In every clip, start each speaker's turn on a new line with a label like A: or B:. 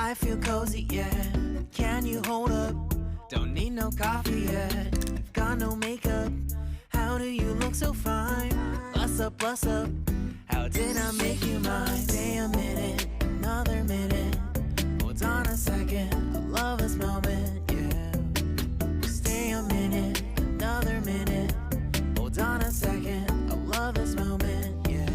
A: I feel cozy, yeah. Can you hold up? Don't need no coffee yet. You've got no makeup. How do you look so fine? Bust up, bust up. How did I make you mine? Stay a minute, another minute. Hold on a second, I love this moment, yeah. Stay a minute, another minute. Hold on a second, I love this moment, yeah.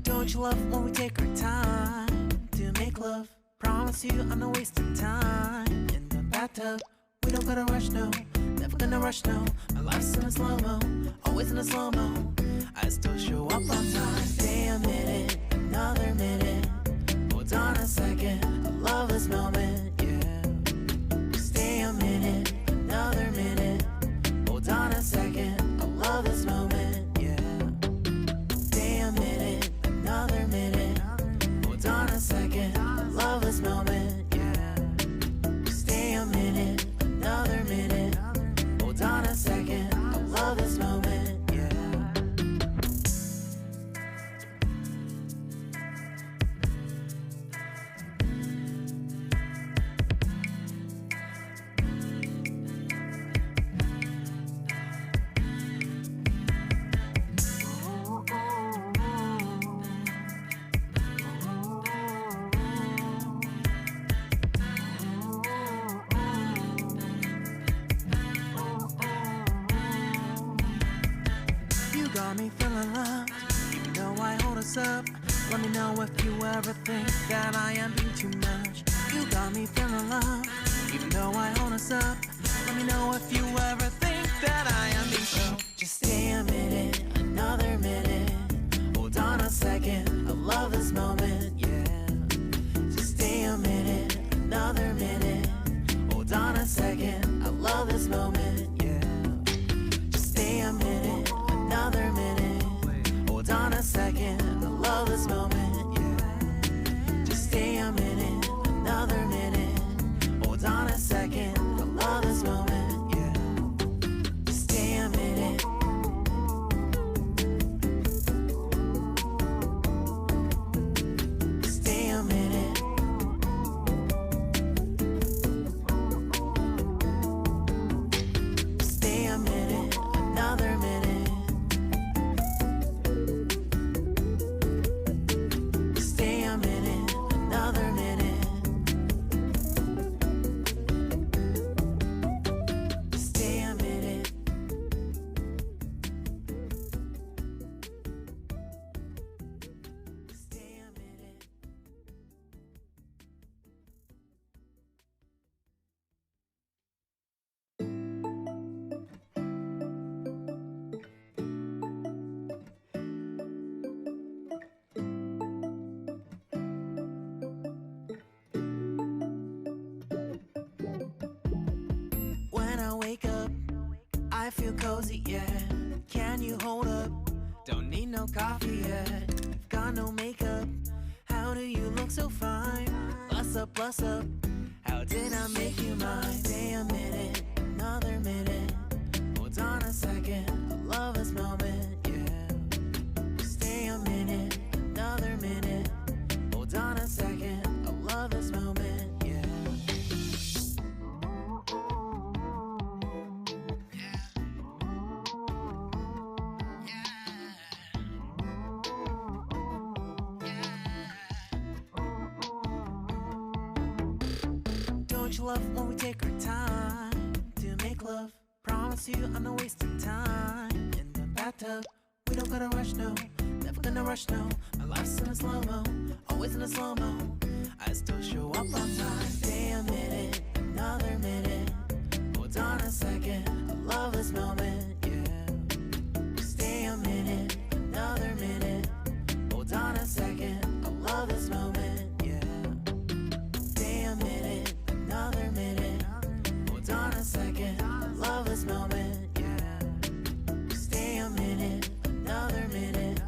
A: Don't you love when we take our time to make love? Promise you I'm not wasting time in the bathtub. We don't gotta rush, no. Never gonna rush, no. My life's in a slow-mo, always in a slow-mo. I still show up on time. Stay a minute, another minute. Hold on a second, I love this moment, yeah. Stay a minute, another minute. Hold on a second, I love this moment, yeah. Stay a minute, another minute. Hold on a second, I love this moment, yeah. Stay a minute, another minute. Hold on a second, I love this moment, yeah. You got me feeling loved, even though I hold us up. Let me know if you ever think that I am being too much. You got me feeling loved, even though I hold us up. Let me know if you ever think that I am being so. Just stay a minute, another minute. Hold on a second, I love this moment, yeah. Just stay a minute, another minute. Hold on a second, I love this moment, yeah. Just stay a minute, another minute. Hold on a second, I love this moment, yeah. Just stay a minute, another minute. Hold on a second, I love this moment, yeah. Just stay a minute. Stay a minute. Stay a minute, another minute. Stay a minute, another minute. Stay a minute. Stay a minute. When I wake up, I feel cozy, yeah. Can you hold up? Don't need no coffee yet. You've got no makeup. How do you look so fine? Bust up, bust up. How did I make you mine? Stay a minute, another minute. Hold on a second, I love this moment, yeah. Stay a minute, another minute. Hold on a second, I love this moment, yeah. Don't you love when we take our time to make love? Promise you I'm not wasting time in the bathtub. We don't gotta rush, no. Never gonna rush, no. My life's in a slow-mo, always in a slow-mo. I still show up on time. Stay a minute, another minute. Hold on a second, I love this moment, yeah. Stay a minute, another minute. Hold on a second, I love this moment, yeah. Stay a minute, another minute. Hold on a second, I love this moment, yeah. Stay a minute, another minute.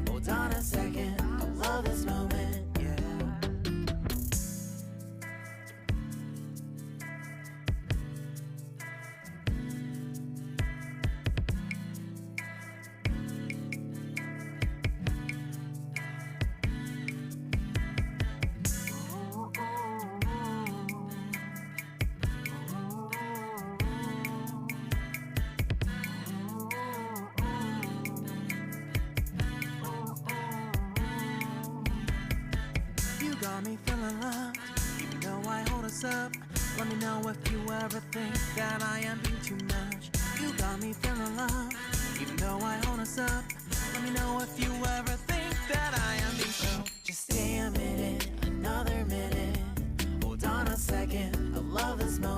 A: Hold on a second, I love this moment, yeah. got me feeling loved, even though I hold us up. Let me know if you ever think that I am being too much. You got me feeling loved, even though I hold us up. Let me know if you ever think that I am being so. Just stay a minute, another minute. Hold on a second, I love this moment.